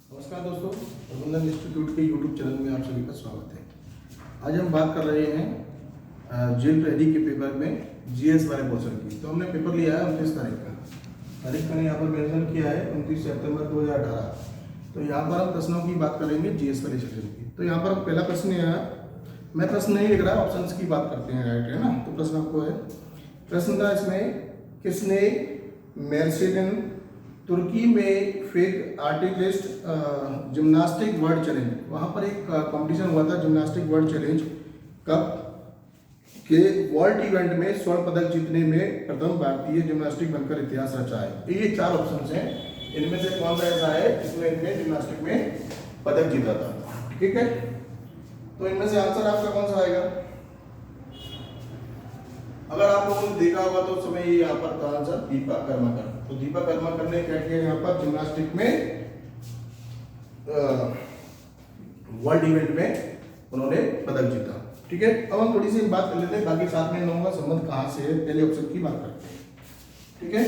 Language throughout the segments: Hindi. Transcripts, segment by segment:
नमस्कार दोस्तों, प्रबंधन इंस्टीट्यूट के यूट्यूब चैनल में आप सभी का स्वागत है। आज हम बात कर रहे हैं जेल प्रहरी के पेपर में जीएस वाले पोर्शन की। तो हमने पेपर लिया है 29 तारीख का। तारीख मैंने यहाँ पर मेंशन किया है 29 सितंबर 2018। तो यहाँ पर हम प्रश्नों की बात करेंगे जीएस वाले सेक्शन की। तो यहाँ पर पहला प्रश्न है, मैं प्रश्न नहीं लिख रहा, ऑप्शंस की बात करते हैं, राइट है ना। तो प्रश्न आपको है, प्रश्न था इसमें, किसने मेर्सिडन तुर्की में fake artist gymnastic world challenge, वहाँ पर एक कंपटीशन हुआ था जिम्नास्टिक वर्ल्ड चैलेंज कप के वर्ल्ड इवेंट में स्वर्ण पदक जीतने में प्रथम भारतीय जिम्नास्टिक बनकर इतिहास रचा है। ये 4 ऑप्शन हैं, इनमें से कौन सा ऐसा है जिसने इनमें जिम्नास्टिक में पदक जीता था। ठीक है, तो इनमें से आंसर आपका कौन सा आएगा? अगर आप लोगों ने देखा होगा तो उस समय ये यहाँ पर था आंसर दीपा कर्माकर। तो दीपा कर्माकर ने क्या किया यहाँ पर जिम्नास्टिक में वर्ल्ड इवेंट में उन्होंने पदक जीता। ठीक है, अब हम थोड़ी सी बात कर लेते हैं बाकी 7 में 9 का संबंध कहाँ से है, पहले ऑप्शन की बात करते हैं। ठीक है,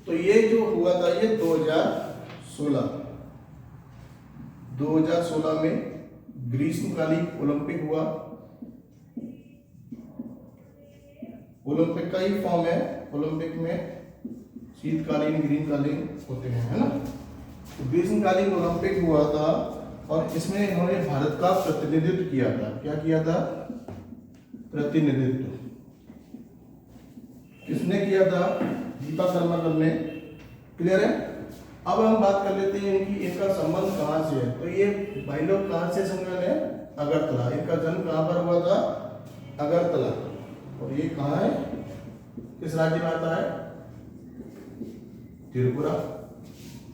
तो ये जो हुआ था ये 2016 में ग्रीष्मकालीन ओलंपिक हुआ। ओलंपिक का ही फॉर्म है, ओलंपिक में शीतकालीन ग्रीष्मकालीन होते हैं, है ना। तो ग्रीष्मकालीन ओलंपिक हुआ था और इसमें इन्होंने भारत का प्रतिनिधित्व किया था। क्या किया था? प्रतिनिधित्व किसने किया था? दीपा कर्माकर ने। क्लियर है। अब हम बात कर लेते हैं कि इनका संबंध कहाँ से है। तो ये भाई लोग कहाँ से संलग्न है? अगरतला। इनका जन्म कहाँ पर हुआ था? अगरतला। और ये कहाँ है, किस राज्य में आता है? त्रिपुरा।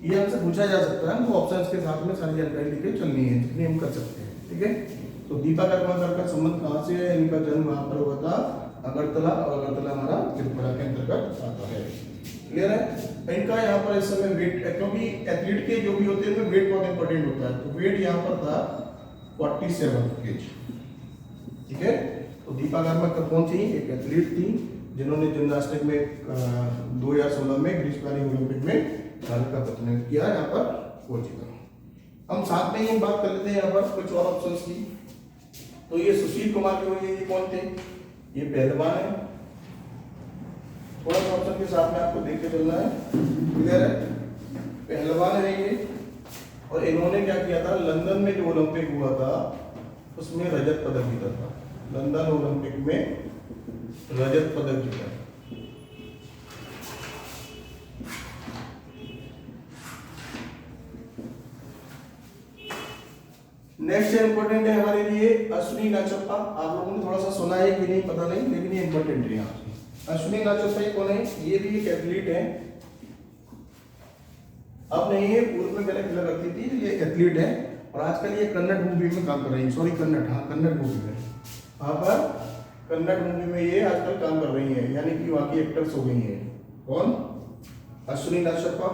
ये हमसे पूछा जा सकता है, तो ऑप्शंस के साथ में सारी जानकारी लेके चलनी है जितनी हम कर सकते हैं। ठीक है, तो दीपा कर्माकर का संबंध कहाँ से है? इनका जन्म वहां पर हुआ था अगरतला, और अगरतला हमारा त्रिपुरा के अंतर्गत आता है। क्लियर है। इनका यहाँ पर इस समय वेट, क्योंकि एथलीट के जो भी होते हैं उनमें वेट बहुत इंपॉर्टेंट होता है, तो वेट यहाँ पर था 47 kg। ठीक है, तो दीपा कर्माकर कौन थी? एक एथलीट थी जिन्होंने जिम्नास्टिक में 2016 में ग्रीष्मकालीन ओलंपिक में भारत का प्रतिनिधित्व किया, यहाँ पर वो जीता। हम साथ में ही बात कर लेते हैं यहाँ पर कुछ और ऑप्शंस की। तो ये सुशील कुमार जो है, ये कौन थे? ये पहलवान है। थोड़ा सा ऑप्शन के साथ में आपको देख के चलना है। क्लियर है, पहलवान है ये। और इन्होंने क्या किया था? लंदन में जो ओलंपिक हुआ था उसमें रजत पदक जीता था। लंदन ओलंपिक में रजत पदक जीता। नेक्स्ट इंपॉर्टेंट है हमारे लिए अश्विनी नाचप्पा। आप लोगों ने थोड़ा सा सुना है कि नहीं पता नहीं, लेकिन ये इंपॉर्टेंट है यहाँ से। अश्विनी नाचप्पा ये कौन है? ये भी एक एथलीट है। अब नहीं है, पूर्व में पहले खेला करती थी, ये एथलीट है। और आजकल ये कन्नड़ मूवी में काम कर रही है। सॉरी, कन्नड़, हाँ कन्नड़ मूवी में, वहां पर कन्नड़ मूवी में ये आजकल काम कर रही है, यानी कि वहां की एक्टर्स हो गई हैं। कौन? अश्विनी नाचप्पा।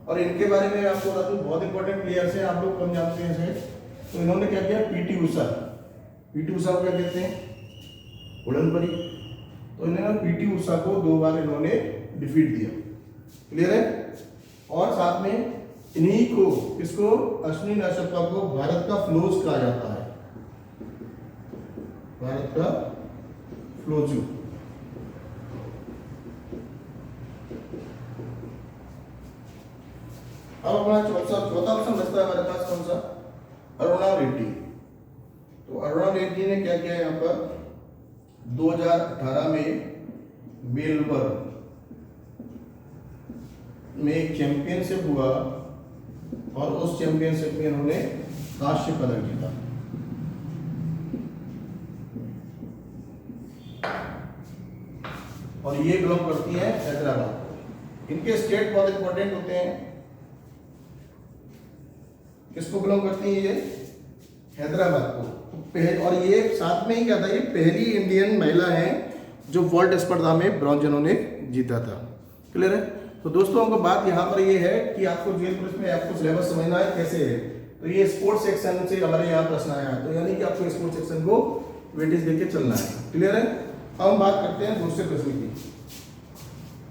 और इनके बारे में आपको बता दूं, बहुत इंपॉर्टेंट प्लेयर्स हैं, आप लोग कम जानते हैं इसे। तो इन्होंने क्या किया? पीटी उषा। पीटी उषा को क्या कहते हैं? उड़न परी। तो इन्होंने पीटी उषा को 2 बार इन्होंने डिफीट दिया। क्लियर है। और साथ में इन्हीं को, किसको? अश्विनी नाचप्पा को भारत का फ्लोज कहा जाता है। भारत का फ्लोजू। अब हमारा चौथा ऑप्शन बचता है हमारे पास, कौन सा? अरुणा रेड्डी। तो अरुणा रेड्डी ने क्या किया यहाँ पर? 2018 में मेलबर्न में एक चैंपियनशिप हुआ और उस चैंपियनशिप में इन्होंने कांस्य पदक जीता। और ये बिलोंग करती है हैदराबाद। इनके स्टेट बहुत इंपॉर्टेंट होते हैं। किसको बिलोंग करती है ये? हैदराबाद को। और ये साथ में ही क्या था? ये पहली इंडियन महिला है जो वर्ल्ड स्पर्धा में ब्रॉन्ज इन्होंने जीता था। क्लियर है। तो दोस्तों, हमको बात यहाँ पर ये है कि आपको जेल पुलिस में आपको सिलेबस समझना है कैसे है। तो ये स्पोर्ट्स सेक्शन से हमारे यहाँ प्रश्न आया है, तो यानी कि आपको स्पोर्ट्स सेक्शन को वेटेज देके चलना है। क्लियर है। अब हम बात करते हैं दूसरे प्रश्न की।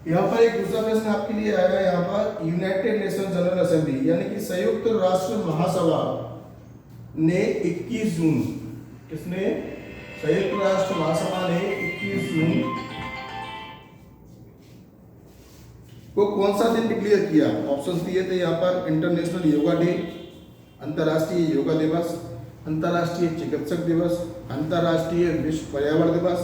यहाँ पर एक दूसरा प्रश्न आपके लिए आएगा। यहाँ पर यूनाइटेड नेशन जनरल असेंबली यानी कि संयुक्त राष्ट्र महासभा ने 21 जून, किसने? संयुक्त राष्ट्र महासभा ने 21 जून को कौन सा दिन डिक्लेयर किया? ऑप्शंस दिए थे यहाँ पर। इंटरनेशनल योगा डे, अंतर्राष्ट्रीय योगा दिवस, अंतर्राष्ट्रीय चिकित्सक दिवस, अंतर्राष्ट्रीय विश्व पर्यावरण दिवस,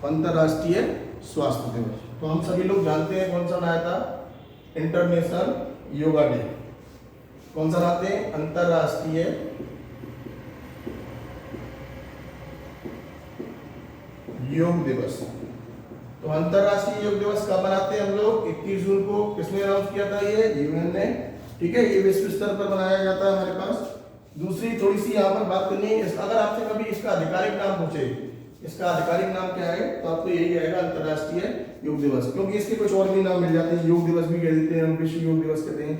अंतर्राष्ट्रीय स्वास्थ्य दिवस। तो हम सभी लोग जानते हैं कौन सा बनाया था? International yoga day. कौन सा बनाते हैं? अंतर्राष्ट्रीय योग दिवस। तो अंतर्राष्ट्रीय योग दिवस कब मनाते हैं हम लोग? 21 जून को। किसने अनाउंस किया था? ये यूएन ने। ठीक है, ये विश्व स्तर पर मनाया जाता है हमारे पास। दूसरी थोड़ी सी यहाँ पर बात करनी है, अगर आपसे कभी इसका आधिकारिक नाम पूछे, इसका आधिकारिक नाम क्या है, तो आपको यही आएगा, अंतर्राष्ट्रीय योग दिवस। क्योंकि इसके कुछ और भी नाम मिल जाते हैं, योग दिवस भी कह देते हैं, विश्व योग दिवस कहते हैं,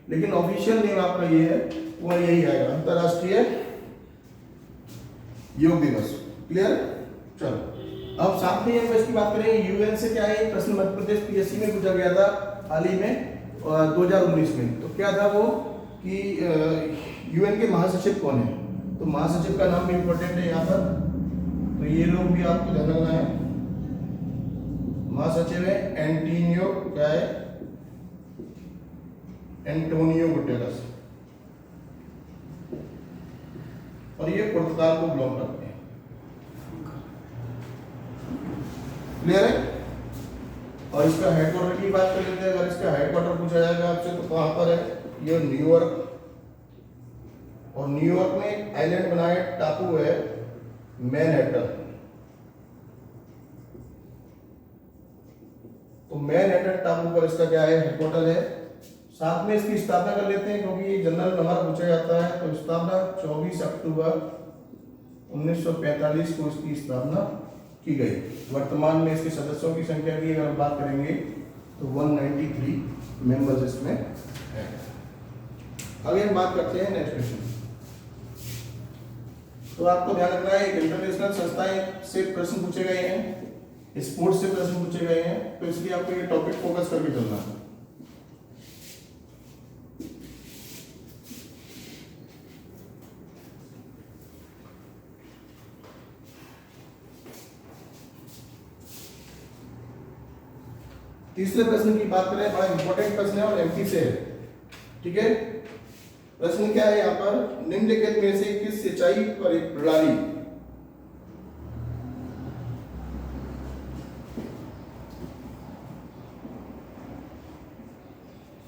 लेकिन ऑफिशियल नेम आपका ये है, वो यही आएगा, अंतर्राष्ट्रीय योग दिवस। क्लियर? चलो अब साथ में हम इसकी बात करेंगे यूएन से। क्या है प्रश्न? मध्य प्रदेश पीएससी में पूछा गया था हाल ही में 2019 में। तो क्या था वो कि यूएन के महासचिव कौन है? तो महासचिव का नाम भी इंपॉर्टेंट है यहाँ पर, तो ये लोग भी आपको ध्यान रखना है। महासचिव है एंटोनियो, क्या है? एंटोनियो गुटेरेस, और ये पुर्तगाल को बिलोंग करते हैं। क्लियर है? और इसका हेडक्वार्टर की बात कर लेते हैं। अगर इसका हेडक्वार्टर पूछा जाएगा आपसे तो कहां पर है? ये न्यूयॉर्क, और न्यूयॉर्क में एक आइलैंड बना है, टापू है मैनहट्टन। तो मैनहट्टन टापू पर इसका क्या है? हेडक्वार्टर है। साथ में इसकी स्थापना कर लेते हैं, क्योंकि जनरल नंबर पूछा जाता है। तो स्थापना 24 अक्टूबर 1945 को इसकी स्थापना की गई। वर्तमान में इसके सदस्यों की संख्या की अगर हम बात करेंगे तो 193 मेंबर्स इसमें है। आगे हम बात करते हैं नेक्स्ट क्वेश्चन। तो आपको ध्यान रखना है, इंटरनेशनल संस्थाएं से प्रश्न पूछे गए हैं, स्पोर्ट्स से प्रश्न पूछे गए हैं, तो इसलिए आपको ये टॉपिक फोकस करके चलना है। तीसरे प्रश्न की बात करें, बड़ा इंपॉर्टेंट प्रश्न है और एमपी से है। ठीक है, प्रश्न क्या है यहाँ पर? निम्नलिखित में से किस सिंचाई प्रणाली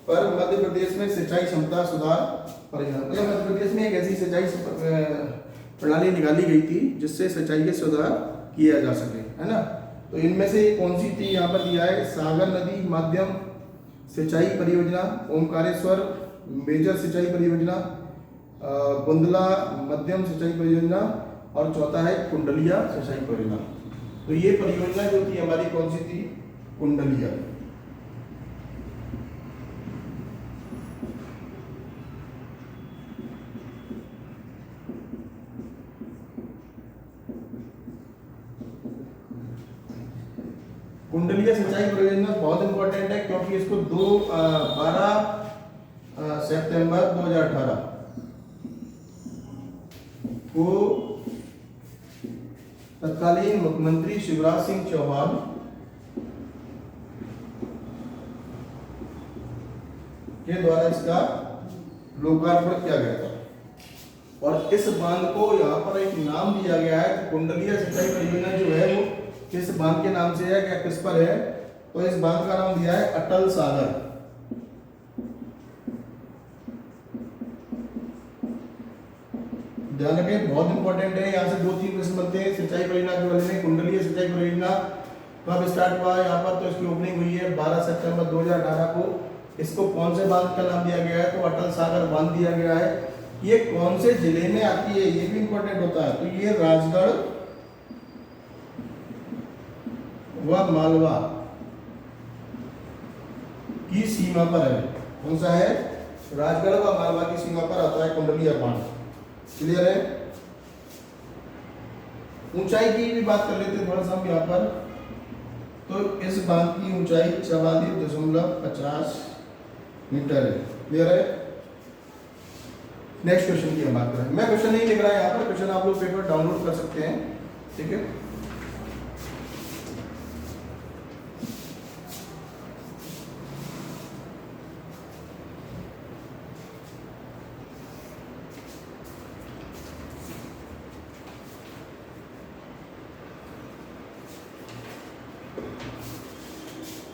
पर मध्य प्रदेश में सिंचाई क्षमता सुधार परियोजना? मतलब मध्य प्रदेश में एक ऐसी सिंचाई प्रणाली निकाली गई थी जिससे सिंचाई के सुधार किया जा सके, है ना? तो इनमें से कौन सी थी? यहाँ पर दिया है सागर नदी माध्यम सिंचाई परियोजना, ओमकारेश्वर मेजर सिंचाई परियोजना, बुंदला मध्यम सिंचाई परियोजना, और चौथा है कुंडलिया सिंचाई परियोजना। तो ये परियोजना जो थी हमारी कौन सी थी? कुंडलिया। कुंडलिया सिंचाई परियोजना बहुत इंपॉर्टेंट है, क्योंकि इसको 12 सितंबर 2018 को तत्कालीन मुख्यमंत्री शिवराज सिंह चौहान के द्वारा इसका लोकार्पण किया गया था। और इस बांध को यहाँ पर एक नाम दिया गया है, कुंडलिया सिंचाई परियोजना जो है वो किस बांध के नाम से है, क्या किस पर है? तो इस बांध का नाम दिया है अटल सागर। ध्यान रखें, बहुत इंपॉर्टेंट है। यहाँ से 2-3 प्रश्न बनते हैं सिंचाई परियोजना के बारे में। कुंडलिया सिंचाई परियोजना कब स्टार्ट हुआ यहाँ पर? तो इसकी ओपनिंग हुई है 12 सितंबर 2018 को। इसको कौन से बांध का नाम दिया गया है? तो अटल सागर बांध दिया गया है। ये कौन से जिले में आती है, ये भी इंपॉर्टेंट होता है। तो ये राजगढ़ व मालवा की सीमा पर है। कौन सा है? राजगढ़ व मालवा की सीमा पर आता है कुंडलिया बांध। क्लियर है? ऊंचाई की भी बात कर लेते हैं थोड़ा सा हम यहाँ पर। तो इस बांध की ऊंचाई 44.50 मीटर है। क्लियर है? नेक्स्ट क्वेश्चन की हम बात करें। मैं क्वेश्चन नहीं लिख रहा है यहाँ पर, क्वेश्चन आप लोग पेपर डाउनलोड कर सकते हैं। ठीक है,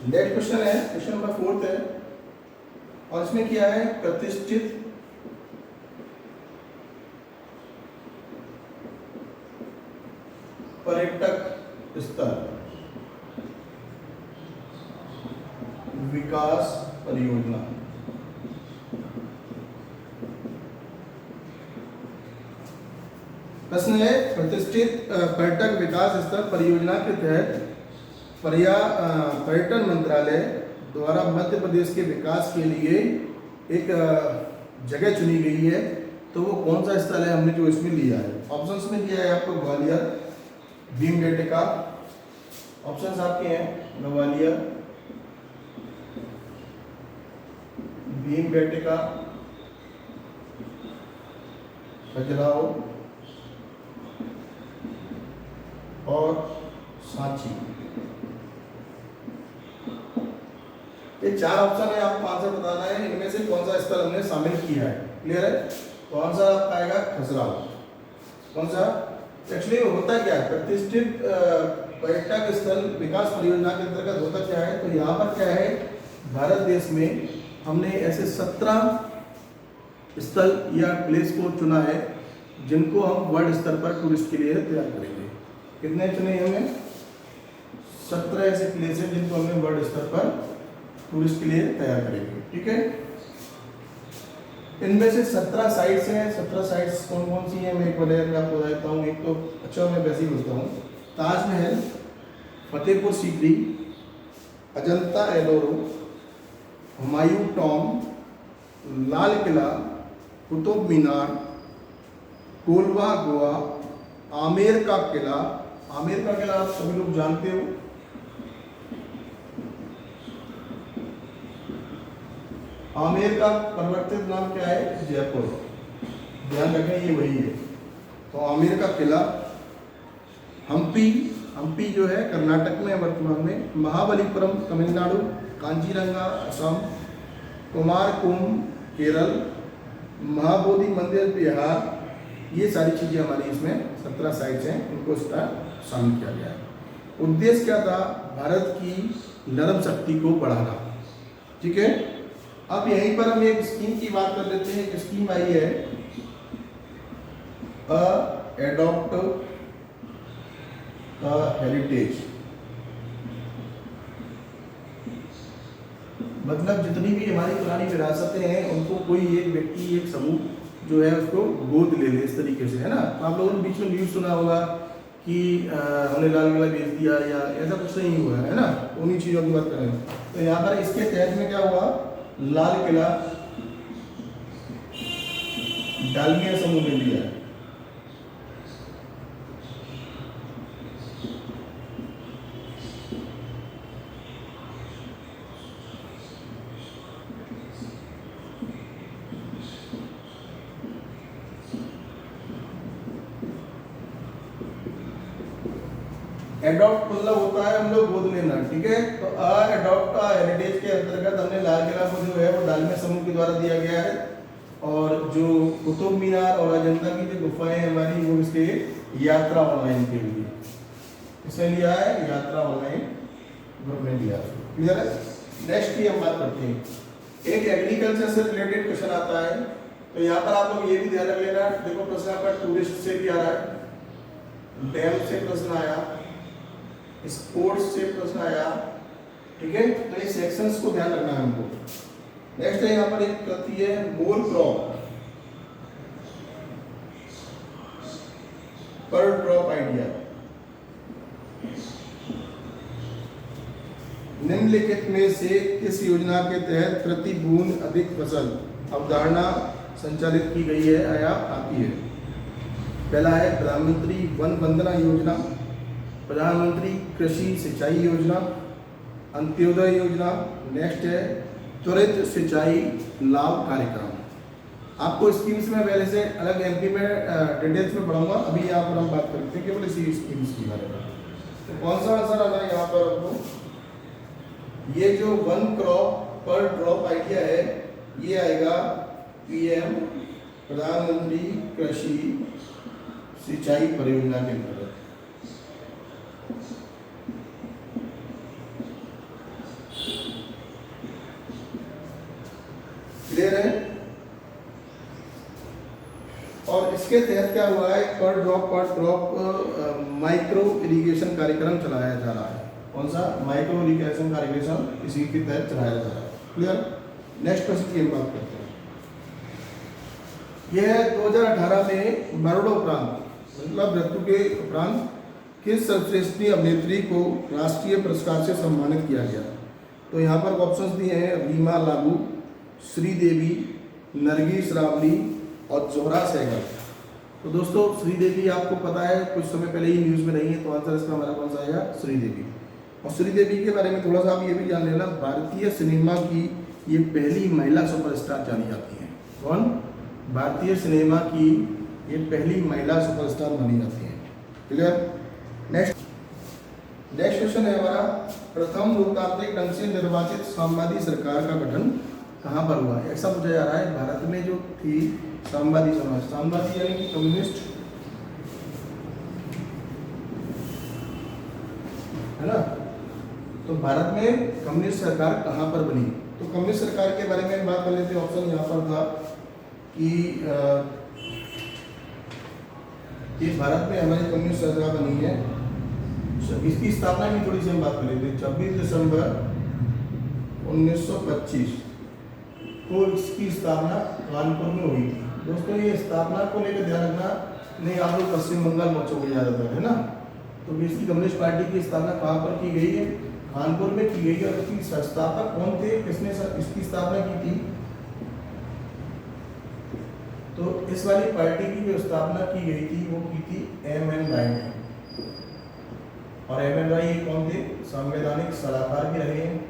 नेक्स्ट क्वेश्चन है, क्वेश्चन नंबर 4 है और इसमें क्या है, प्रतिष्ठित पर्यटक स्थल विकास परियोजना। प्रश्न है, प्रतिष्ठित पर्यटक विकास स्थल परियोजना के तहत पर्यटन मंत्रालय द्वारा मध्य प्रदेश के विकास के लिए एक जगह चुनी गई है, तो वो कौन सा स्थल है हमने जो इसमें लिया है। ऑप्शंस में दिया है आपको ग्वालियर, भीमबेटका, ऑप्शंस आपके हैं ग्वालियर, भीमबेटका, खजुराहो और सांची। ये 4 ऑप्शन है, आपको आंसर बताना है इनमें से कौन सा स्थल हमने शामिल किया है। क्लियर है? तो आंसर आपका आएगा खजुराहो। कौन सा? एक्चुअली होता क्या है, प्रतिष्ठित पर्यटक स्थल विकास परियोजना के अंतर्गत होता क्या है, तो यहाँ पर क्या है, भारत देश में हमने ऐसे 17 स्थल या प्लेस को चुना है जिनको हम वर्ल्ड स्तर पर टूरिस्ट के लिए तैयार करेंगे। कितने चुने हमने? 17 ऐसे प्लेस है जिनको हमने वर्ल्ड स्तर पर टूरिस्ट के लिए तैयार करेंगे। ठीक है, इनमें से 17 साइट्स हैं। 17 साइट्स कौन कौन सी हैं मैं एक बार आपको बताता हूँ। एक तो अच्छा मैं वैसे ही बोलता हूँ, ताजमहल, फतेहपुर सीकरी, अजंता एलोरा, हुमायूं टॉम, लाल किला, कुतुब मीनार, कोलवा गोवा, आमेर का किला। आमेर का किला आप सभी लोग जानते हो, आमेर का परिवर्तित नाम क्या है, जयपुर। ध्यान रखें ये वही है। तो आमेर का किला, हम्पी जो है कर्नाटक में वर्तमान में, महाबलीपुरम तमिलनाडु, कांचीरंगा असम, कुमारकोम केरल, महाबोधि मंदिर बिहार। ये सारी चीज़ें हमारी इसमें 17 साइट्स हैं, इनको शामिल किया गया है। उद्देश्य क्या था, भारत की नरम शक्ति को बढ़ाना। ठीक है, अब यहीं पर हम एक स्कीम की बात कर लेते हैं। एक स्कीम आई है, एडॉप्ट हेरिटेज। मतलब जितनी भी हमारी पुरानी विरासतें हैं उनको कोई एक व्यक्ति, एक समूह जो है उसको गोद ले ले, इस तरीके से, है ना। तो आप लोगों ने बीच में न्यूज़ सुना होगा कि हमने लाल किला बेच दिया या ऐसा कुछ नहीं हुआ है ना, उन्हीं चीज़ों की बात करें। तो यहाँ पर इसके तहत में क्या हुआ, लाल किला डालमिया समूह ने लिया। एडॉप्ट मतलब होता है हम लोग गोद लेना। ठीक है, तो एडॉप्ट हेरिटेज के अंतर्गत हमने लाल किला को जो है वो डालमिया समूह के द्वारा दिया गया है, और जो कुतुब मीनार और अजंता की जो गुफाएं हमारी वो इसके यात्रा ऑनलाइन के लिए इसने लिया है, यात्रा ऑनलाइन ग्रुप ने लिया। क्लियर है? नेक्स्ट की हम बात करते हैं, एक एग्रीकल्चर से रिलेटेड क्वेश्चन आता है। तो यहाँ पर आप लोग ये भी ध्यान रख लेना। देखो प्रश्न आपका टूरिस्ट से क्या रहा है, डैम से प्रश्न आया, स्पोर्ट्स से प्रश्न आया। ठीक है, तो ये सेक्शंस को ध्यान रखना है हमको। नेक्स्ट है यहाँ पर एक प्रति है मोर क्रॉप, पर ड्रॉप आइडिया। निम्नलिखित में से किस योजना के तहत प्रति बूंद अधिक फसल अवधारणा संचालित की गई है या आती है। पहला है प्रधानमंत्री वन वंदना योजना, प्रधानमंत्री कृषि सिंचाई योजना, अंत्योदय योजना। नेक्स्ट है त्वरित सिंचाई लाभ कार्यक्रम। आपको स्कीम्स में पहले से अलग एमपी में डिटेल्स में पढ़ाऊंगा, अभी यहाँ पर हम बात करते हैं केवल इसी स्कीम्स की बारे में। तो कौन सा आंसर आना है यहाँ पर आपको? ये जो 1 क्रॉप पर ड्रॉप आइडिया है ये आएगा पीएम प्रधानमंत्री कृषि सिंचाई परियोजना के अंतर्गत। क्लियर है? और इसके तहत क्या हुआ है, पर ड्रॉप माइक्रो इरिगेशन कार्यक्रम चलाया जा रहा है। कौन सा? माइक्रो इरिगेशन कार्यक्रम इसी के तहत चलाया जा रहा है। क्लियर? नेक्स्ट क्वेश्चन की हम बात करते हैं। यह 2018 में मरणोपरांत मतलब मृत्यु के उपरांत किस सर्वश्रेष्ठ अभिनेत्री को राष्ट्रीय पुरस्कार से सम्मानित किया गया? तो यहाँ पर ऑप्शंस दिए हैं रीमा लागू, श्रीदेवी, नरगिस रावली और जोहरा सहगल। तो दोस्तों श्रीदेवी आपको पता है कुछ समय पहले ही न्यूज़ में रही है, तो आंसर इसका हमारा कौन सा आएगा? श्रीदेवी। और श्रीदेवी के बारे में थोड़ा सा आप ये भी जान लेना, भारतीय सिनेमा की ये पहली महिला सुपरस्टार जानी जाती हैं। कौन? भारतीय सिनेमा की ये पहली महिला सुपरस्टार मानी जाती हैं। क्लियर? नेक्स्ट क्वेश्चन है हमारा, प्रथम लोकतांत्रिक ढंग से निर्वाचित साम्यवादी सरकार का गठन कहाँ पर हुआ? ऐसा पूछा जा रहा है भारत में जो थी साम्यवादी समाज, साम्यवादी यानी कि कम्युनिस्ट, है ना? तो भारत में कम्युनिस्ट सरकार कहाँ पर बनी? तो कम्युनिस्ट सरकार के बारे में बात कर लेते हैं। ऑप्शन यहाँ पर था कि ये भारत में हमारी कम्युनिस्ट सरकार बनी है। इसकी स्थापना की थोड़ी सी हम बात कर लेते हैं। 26 दिसंबर 1925 को इसकी स्थापना कानपुर में हुई थी। दोस्तों ये स्थापना को लेकर ध्यान रखना, नहीं आप लोग पश्चिम बंगाल पहुंचोगे ज़्यादातर, है ना? तो इसकी कम्युनिस्ट पार्टी की स्थापना कहाँ पर की गई है? कानपुर में की गई है। और इसकी संस्थापक कौन थे, किसने इसकी स्थापना की थी? तो इस वाली पार्टी की जो स्थापना की गई थी वो की थी एम.एन. राय ने। और एम.एन. राय ये कौन थे? संवैधानिक सलाहकार भी रहे हैं।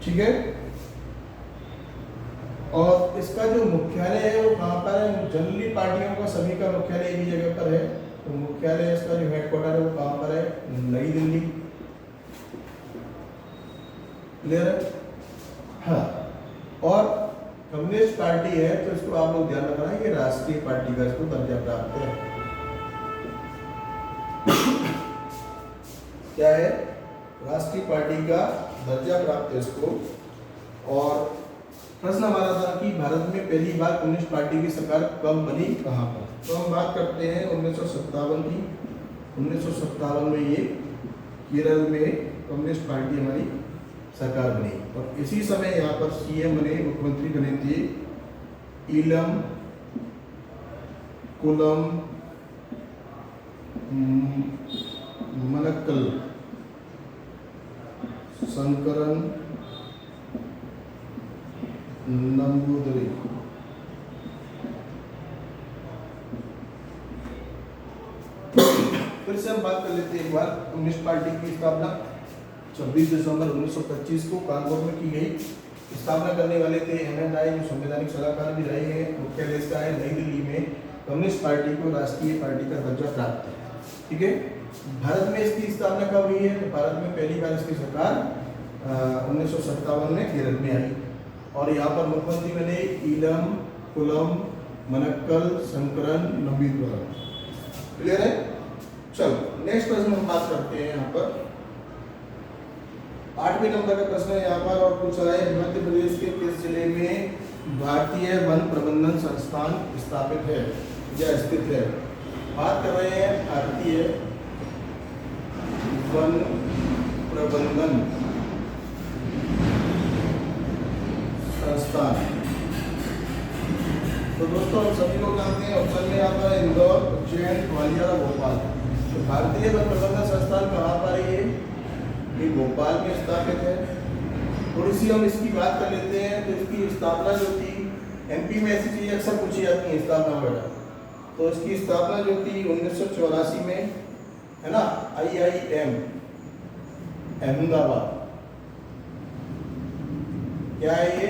ठीक है? और इसका जो मुख्यालय है वो कहाँ पर है? जनरली पार्टियों का सभी का मुख्यालय एक ही जगह पर है। तो मुख्यालय इसका जो हेडक्वार्टर है वो कहाँ पर है? नई दिल्ली। क्लियर है? हाँ। और कम्युनिस्ट पार्टी है तो इसको आप लोग ध्यान रखना है कि राष्ट्रीय पार्टी का इसको दर्जा प्राप्त है। क्या है? राष्ट्रीय पार्टी का दर्जा प्राप्त है इसको। और प्रश्न हमारा था कि भारत में पहली बार कम्युनिस्ट पार्टी की सरकार कब बनी, कहाँ पर? तो हम बात करते हैं 1957 की। 1957 में ये केरल में कम्युनिस्ट पार्टी हमारी सरकार बनी। और इसी समय यहाँ पर सीएम बने, मुख्यमंत्री बने थे इलम कुलम मनक्कल शंकरन नंबूदरी। फिर से हम बात कर लेते हैं एक बार। कम्युनिस्ट पार्टी की स्थापना 26 दिसंबर 1925 को कानपुर में की गई। स्थापना करने वाले थे एम.एन. राय, जो संवैधानिक सलाहकार भी रहे हैं। मुख्यालय इसका है नई दिल्ली में। कम्युनिस्ट पार्टी को राष्ट्रीय पार्टी का दर्जा प्राप्त है। ठीक है? भारत में इसकी स्थापना कब हुई है? तो भारत में पहली बार इसकी सरकार 1957 में केरल में आई। और यहाँ पर मुख्यमंत्री बने इलम कुलम मनक्कल शंकरन नंबीद्वारा। क्लियर है? चलो नेक्स्ट प्रश्न हम बात करते हैं। यहाँ पर 8वें नंबर का प्रश्न है यहाँ पर, और पूछा है मध्य प्रदेश के किस जिले में भारतीय वन प्रबंधन संस्थान स्थापित है या स्थित है? बात कर रहे हैं भारतीय वन प्रबंधन संस्थान। तो दोस्तों हम सभी लोग जानते हैं ऑप्शन में यहाँ पर इंदौर, उज्जैन, ग्वालियर और भोपाल। तो भारतीय वन प्रबंधन संस्थान कहाँ पर है? ये भोपाल में स्थापित है। थोड़ी सी हम इसकी बात कर लेते हैं। तो इसकी स्थापना जो थी, एमपी में ऐसी चीजें अक्सर पूछी जाती हैं, स्थापना वगैरह। तो इसकी स्थापना जो थी 1984 में, है ना, IIM अहमदाबाद, क्या है ये,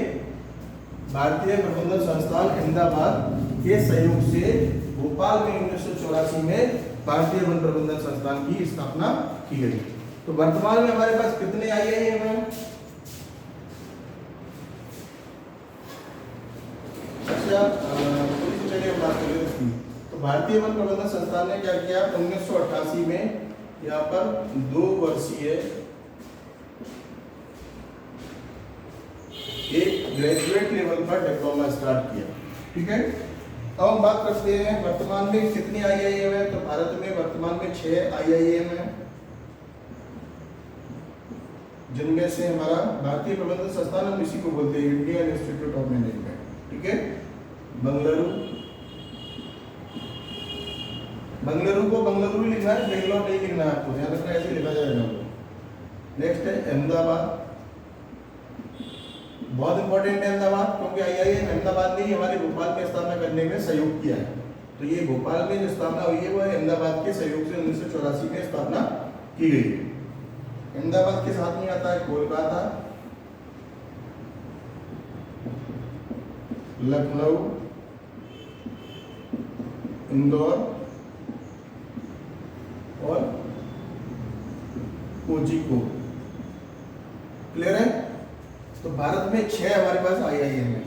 भारतीय प्रबंधन संस्थान अहमदाबाद के सहयोग से भोपाल में 1984 में भारतीय वन प्रबंधन संस्थान की स्थापना की गई। तो वर्तमान में हमारे पास कितने IIM हैं? अच्छा, पहले बात कर लेते हैं। तो भारतीय वन प्रबंधन संस्थान ने क्या किया, 1988 में यहाँ पर 2 वर्षीय एक ग्रेजुएट लेवल पर डिप्लोमा स्टार्ट किया। ठीक है, अब हम बात करते हैं वर्तमान में कितनी IIM है। तो भारत में वर्तमान में 6 IIM है, जिनमें से हमारा भारतीय प्रबंधन संस्थान, हम इसी को बोलते हैं इंडियन इंस्टीट्यूट ऑफ मैनेजमेंट। ठीक है, बंगलुरु, बंगलुरु को बंगलुरु ही लिखना है, बेंगलोर नहीं लिखना है आपको, ध्यान रखना, ऐसे लिखा जाएगा। नेक्स्ट है अहमदाबाद, बहुत इंपॉर्टेंट है अहमदाबाद, क्योंकि IIM अहमदाबाद ने ही हमारे भोपाल में स्थापना करने में सहयोग किया है। तो ये भोपाल में जो स्थापना हुई है वो अहमदाबाद के सहयोग से 1984 में स्थापना की गई है। अहमदाबाद के साथ में आता है कोलकाता, लखनऊ, इंदौर और कोझिकोड। क्लियर है? तो भारत में 6 हमारे पास IIM है।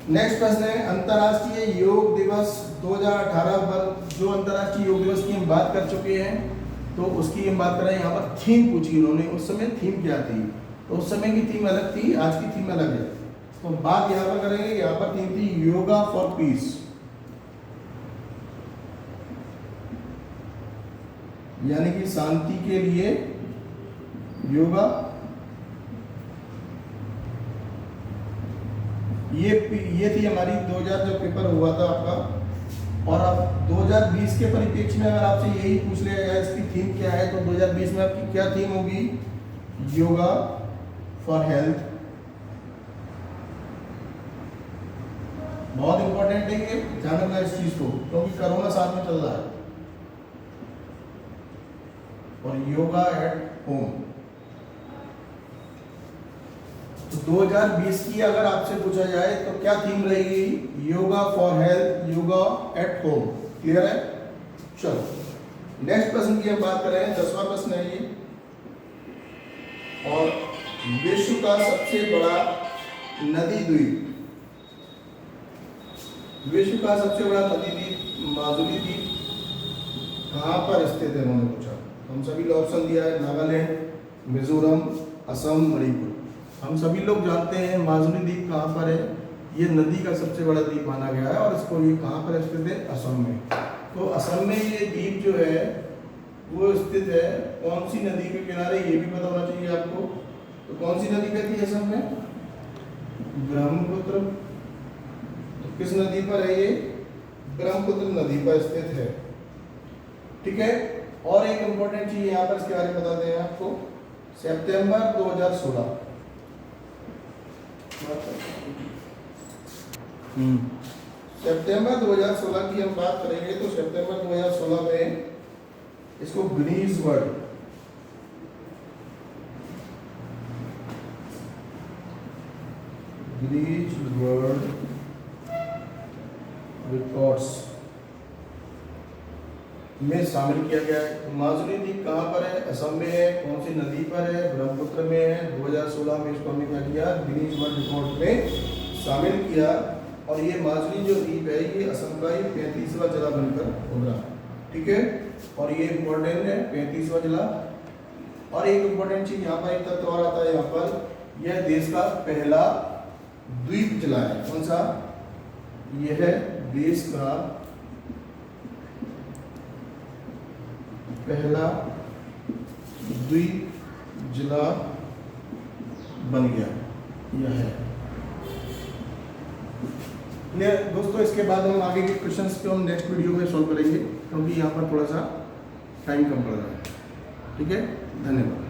नेक्स्ट प्रश्न है अंतर्राष्ट्रीय योग दिवस 2018 पर, जो अंतर्राष्ट्रीय योग दिवस की हम बात कर चुके हैं, तो उसकी हम बात कर रहे हैं। यहाँ पर थीम पूछी उन्होंने, उस समय थीम क्या थी, तो उस समय की थीम अलग थी, आज की थीम अलग है। तो बात यहाँ पर करेंगे, यहाँ पर थीम थी योगा फॉर पीस, यानी कि शांति के लिए योगा। ये थी हमारी 2000 जो पेपर हुआ था आपका। और अब 2020 के परिप्रेक्ष्य में अगर आपसे यही पूछ लिया जाए इसकी थीम क्या है, तो 2020 में आपकी क्या थीम होगी, योगा फॉर हेल्थ। बहुत इंपॉर्टेंट है ये, ध्यान रखना इस चीज को, क्योंकि कोरोना साथ में चल रहा है। और योगा एट होम, तो 2020 की अगर आपसे पूछा जाए तो क्या थीम रहेगी, yoga for health, yoga at home. Clear है? चलो नेक्स्ट प्रश्न की हम बात कर रहे हैं, 10वां प्रश्न है ये। और विश्व का सबसे बड़ा नदी द्वीप, विश्व का सबसे बड़ा नदी द्वीप माजुली द्वीप कहाँ पर स्थित है, उन्होंने पूछा। हम सभी लोग ऑप्शन दिया है, नागालैंड, मिजोरम, असम, मणिपुर। हम सभी लोग जानते हैं माजुली द्वीप कहाँ पर है, ये नदी का सबसे बड़ा द्वीप माना गया है। और इसको ये कहाँ पर स्थित है, असम में। तो असम में ये द्वीप जो है वो स्थित है कौन सी नदी के किनारे, ये भी पता होना चाहिए आपको। तो कौन सी नदी बहती है असम में, ब्रह्मपुत्र। तो किस नदी पर है ये, ब्रह्मपुत्र नदी पर स्थित है। ठीक है, और एक इंपॉर्टेंट चीज यहाँ पर इसके बारे में बताते हैं आपको, सितंबर 2016 सितंबर 2016 की हम बात करेंगे। तो सितंबर 2016 में इसको गिनीज वर्ल्ड रिकॉर्ड्स में शामिल किया गया है। तो माजुली द्वीप कहाँ पर है, असम में है। कौन सी नदी पर है, ब्रह्मपुत्र में है। 2016 में इसको हमने क्या किया, गिनीज वर्ल्ड रिकॉर्ड में शामिल किया। और ये माजुली जो द्वीप है ये असम का ही 35वां जिला बनकर उभरा। ठीक है, और ये इम्पोर्टेंट है 35वां जिला। और एक इम्पोर्टेंट चीज यहाँ पर एक तत्व और आता है, यहाँ पर यह देश का पहला द्वीप जिला है। कौन सा, यह है देश का पहला द्वीप जिला बन गया, यह है। दोस्तों इसके बाद हम आगे के क्वेश्चंस को हम नेक्स्ट वीडियो में सॉल्व करेंगे, क्योंकि यहाँ पर थोड़ा सा टाइम कम पड़ रहा है। ठीक है, धन्यवाद।